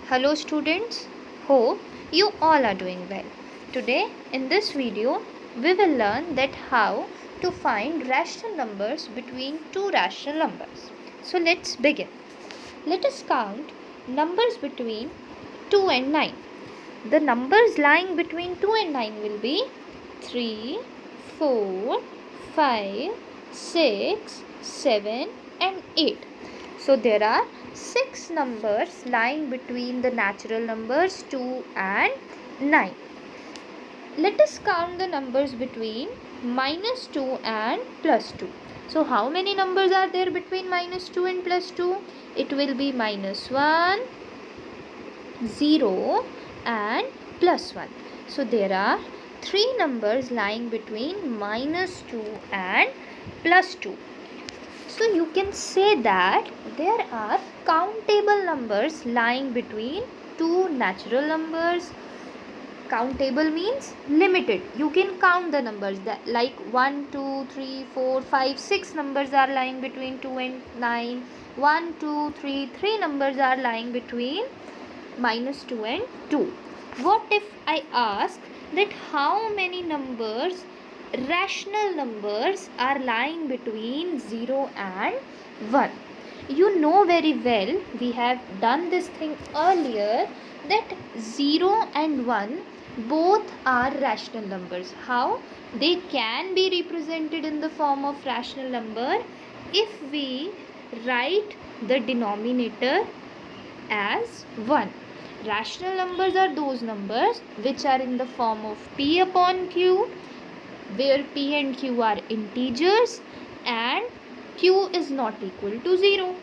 Hello students, hope you all are doing well. Today in this video we will learn that how to find rational numbers between two rational numbers. So let's begin. Let us count numbers between 2 and 9. The numbers lying between 2 and 9 will be 3, 4, 5, 6, 7 and 8. So there are 6 numbers lying between the natural numbers 2 and 9. Let us count the numbers between minus 2 and plus 2. So how many numbers are there between minus 2 and plus 2? It will be minus 1, 0 and plus 1. So there are 3 numbers lying between minus 2 and plus 2. So you can say that there are countable numbers lying between two natural numbers. Countable means limited. You can count the numbers that like 1, 2, 3, 4, 5, 6 numbers are lying between 2 and 9. 1, 2, 3, 3 numbers are lying between minus 2 and 2. What if I ask that how many numbers, rational numbers, are lying between 0 and 1? You know very well, we have done this thing earlier, that 0 and 1 both are rational numbers. How? They can be represented in the form of rational number if we write the denominator as 1. Rational numbers are those numbers which are in the form of p upon q, where p and q are integers and q is not equal to 0.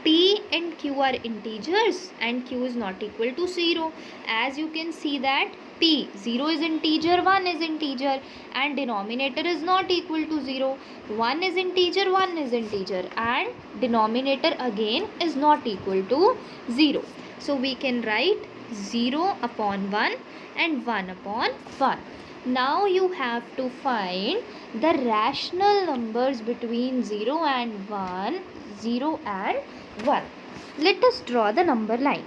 P and q are integers and q is not equal to 0. As you can see that p, 0 is integer, 1 is integer, and denominator is not equal to 0. 1 is integer, 1 is integer, and denominator again is not equal to 0. So we can write 0 upon 1 and 1 upon 1. Now you have to find the rational numbers between 0 and 1, 0 and 1. Let us draw the number line.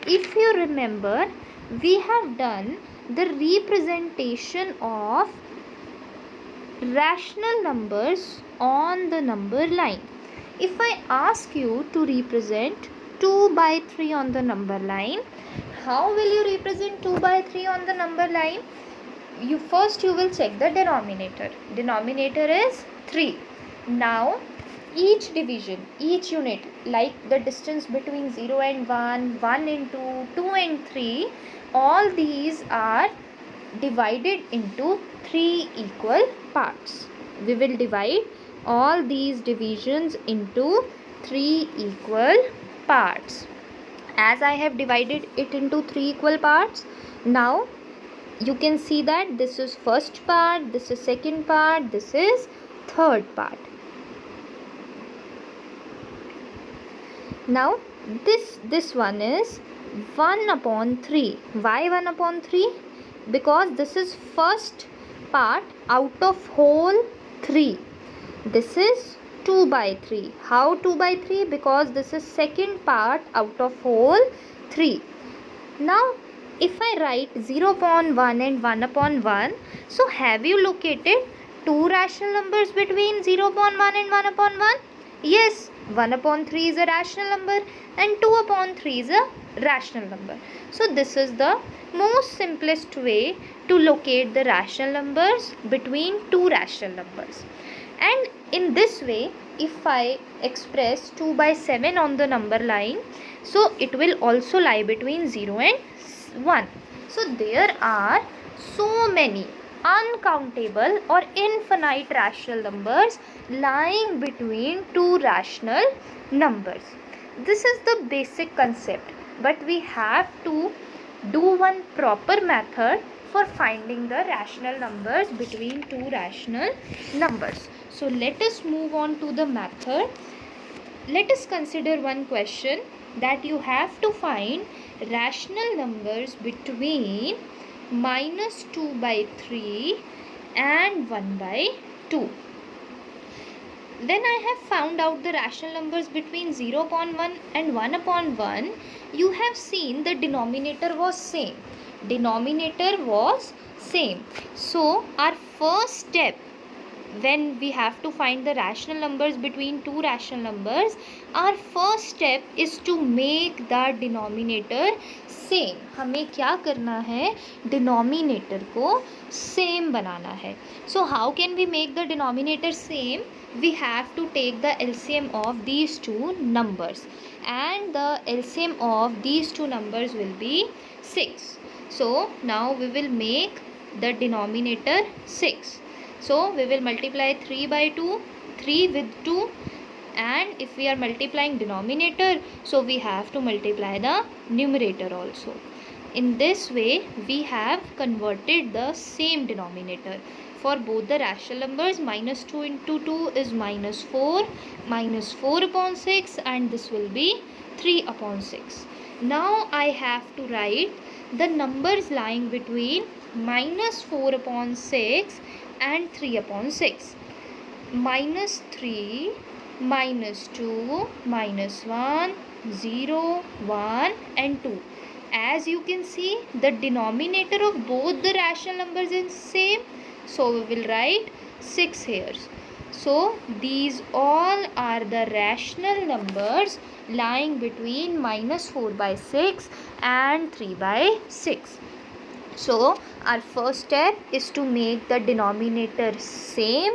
If you remember, we have done the representation of rational numbers on the number line. If I ask you to represent 2 by 3 on the number line, how will you represent 2 by 3 on the number line? You will check the denominator. Denominator is 3. Now each division, each unit, like the distance between 0 and 1, 1 and 2, 2 and 3, all these are divided into 3 equal parts. We will divide all these divisions into 3 equal parts. As I have divided it into 3 equal parts, now you can see that this is first part, this is second part, this is third part. Now this one is 1 upon 3. Why 1 upon 3? Because this is first part out of whole 3. This is 2 by 3. How 2 by 3? Because this is second part out of whole 3. Now if I write 0 upon 1 and 1 upon 1, so have you located two rational numbers between 0 upon 1 and 1 upon 1? Yes, 1 upon 3 is a rational number and 2 upon 3 is a rational number. So this is the most simplest way to locate the rational numbers between two rational numbers. And in this way, if I express 2 by 7 on the number line, so it will also lie between 0 and 1. So there are so many uncountable or infinite rational numbers lying between two rational numbers. This is the basic concept, but we have to do one proper method for finding the rational numbers between two rational numbers. So let us move on to the method. Let us consider one question that you have to find rational numbers between minus 2 by 3 and 1 by 2. When I have found out the rational numbers between 0 upon 1 and 1 upon 1, you have seen the denominator was same. Denominator was same. So our first step when we have to find the rational numbers between two rational numbers, our first step is to make the denominator same. हमें क्या करना है? Denominator को same बनाना है. So how can we make the denominator same? We have to take the LCM of these two numbers, and the LCM of these two numbers will be 6. So now we will make the denominator 6. So we will multiply 3 by 2, 3 with 2, and if we are multiplying denominator, so we have to multiply the numerator also. In this way we have converted the same denominator. For both the rational numbers, minus 2 into 2 is minus 4 upon 6, and this will be 3 upon 6. Now I have to write the numbers lying between minus 4 upon 6 and 3 upon 6. Minus 3, minus 2, minus 1, 0, 1 and 2. As you can see, the denominator of both the rational numbers is same. So we will write 6 here. So these all are the rational numbers lying between minus 4 by 6 and 3 by 6. So our first step is to make the denominator same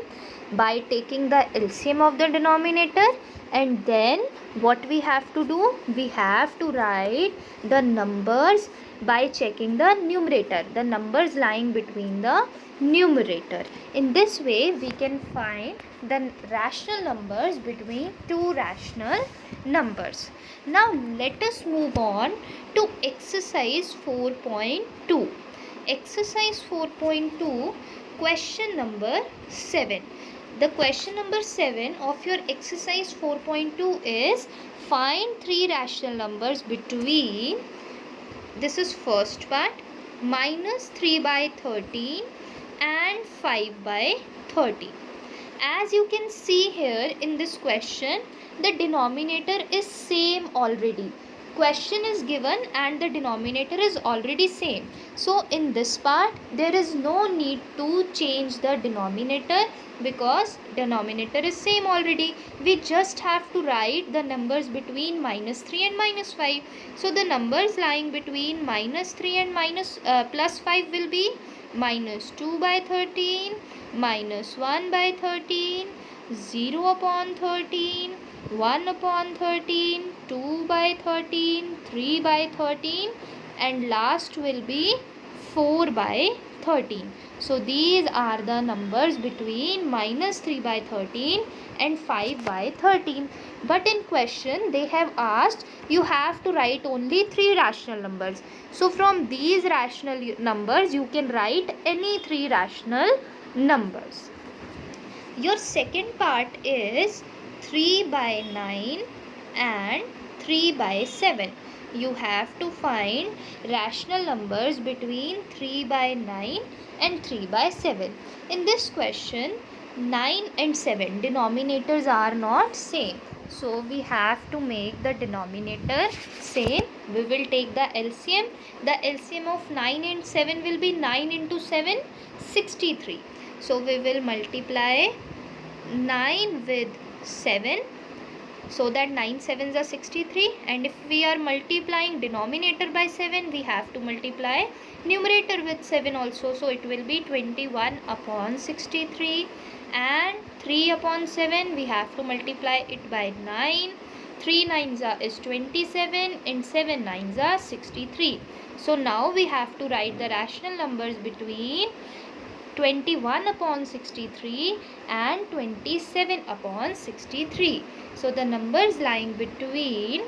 by taking the LCM of the denominator, and then what we have to do? We have to write the numbers by checking the numerator, the numbers lying between the numerator. In this way we can find the rational numbers between two rational numbers. Now let us move on to exercise 4.2. Exercise 4.2, question number 7. The question number 7 of your exercise 4.2 is find three rational numbers between, this is first part, minus 3 by 13 and 5 by 30. As you can see here in this question, the denominator is same already. Question is given and the denominator is already same. So in this part there is no need to change the denominator because denominator is same already. We just have to write the numbers between minus 3 and minus 5. So the numbers lying between minus 3 and plus 5 will be minus 2 by 13, minus 1 by 13, 0 upon 13, 1 upon 13, 2 by 13, 3 by 13, and last will be 4 by 13. So these are the numbers between minus 3 by 13 and 5 by 13. But in question they have asked you have to write only three rational numbers. So from these rational numbers you can write any three rational numbers. Your second part is 3 by 9 and 3 by 7. You have to find rational numbers between 3 by 9 and 3 by 7. In this question, 9 and 7 denominators are not same. So we have to make the denominator same. We will take the LCM. The LCM of 9 and 7 will be 9 into 7, 63. So we will multiply 9 with 7, so that 9 sevens are 63, and if we are multiplying denominator by 7 we have to multiply numerator with 7 also, so it will be 21 upon 63, and 3 upon 7 we have to multiply it by 9. 3 nines is 27 and 7 nines are 63. So now we have to write the rational numbers between 21 upon 63 and 27 upon 63. So the numbers lying between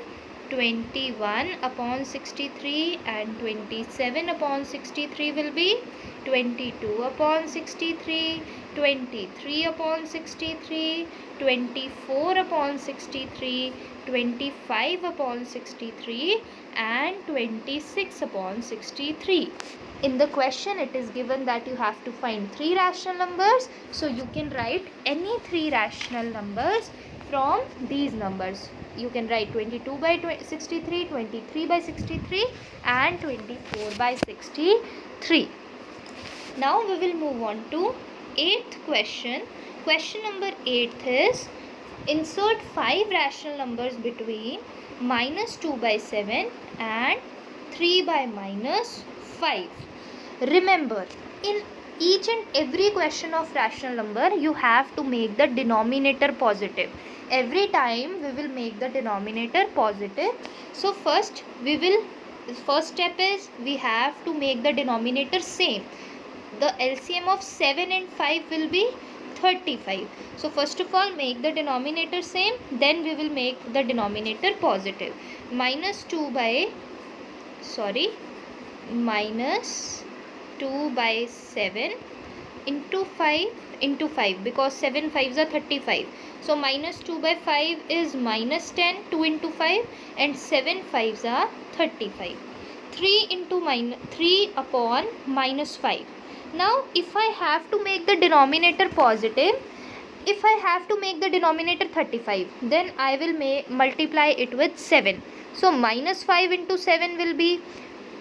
21 upon 63 and 27 upon 63 will be 22 upon 63, 23 upon 63, 24 upon 63, 25 upon 63 and 26 upon 63. In the question it is given that you have to find 3 rational numbers, so you can write any 3 rational numbers from these numbers. You can write 22 by 63, 23 by 63 and 24 by 63. Now we will move on to 8th question. Question number 8 is insert 5 rational numbers between minus 2 by 7 and 3 by minus 5. Remember, in each and every question of rational number, you have to make the denominator positive. Every time we will make the denominator positive. So first step is we have to make the denominator same. The LCM of 7 and 5 will be 35. So first of all make the denominator same, then we will make the denominator positive. Minus 2 by 7 into 5 because 7 5s are 35. So minus 2 by 5 is minus 10, 2 into 5, and 7 5s are 35. 3 upon minus 5. Now if I have to make the denominator positive, if I have to make the denominator 35, then I will multiply it with 7. So minus 5 into 7 will be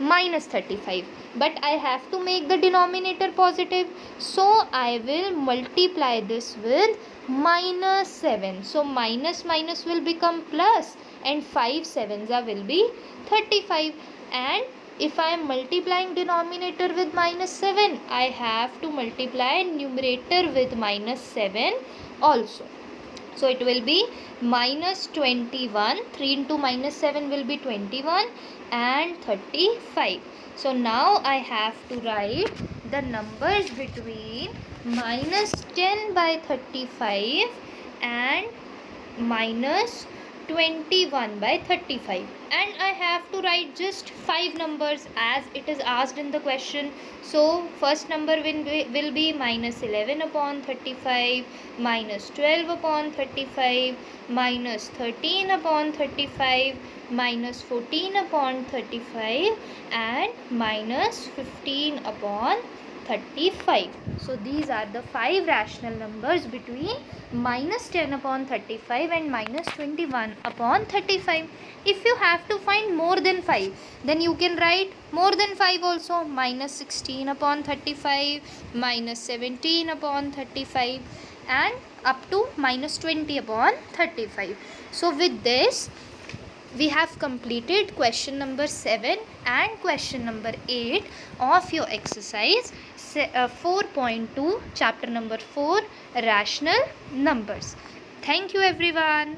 minus 35, but I have to make the denominator positive, so I will multiply this with minus 7. So minus minus will become plus, and 5 sevens will be 35. And if I am multiplying denominator with minus 7, I have to multiply numerator with minus 7 also. So it will be minus 21. 3 into minus 7 will be 21 and 35. So now I have to write the numbers between minus 10 by 35 and minus 21 by 35, and I have to write just 5 numbers as it is asked in the question. So first number will be minus 11 upon 35, minus 12 upon 35, minus 13 upon 35, minus 14 upon 35, and minus 15 upon 35. So these are the 5 rational numbers between minus 10 upon 35 and minus 21 upon 35. If you have to find more than 5, then you can write more than 5 also. Minus 16 upon 35, minus 17 upon 35, and up to minus 20 upon 35. So with this we have completed question number 7 and question number 8 of your exercise 4.2, chapter number 4, rational numbers. Thank you everyone.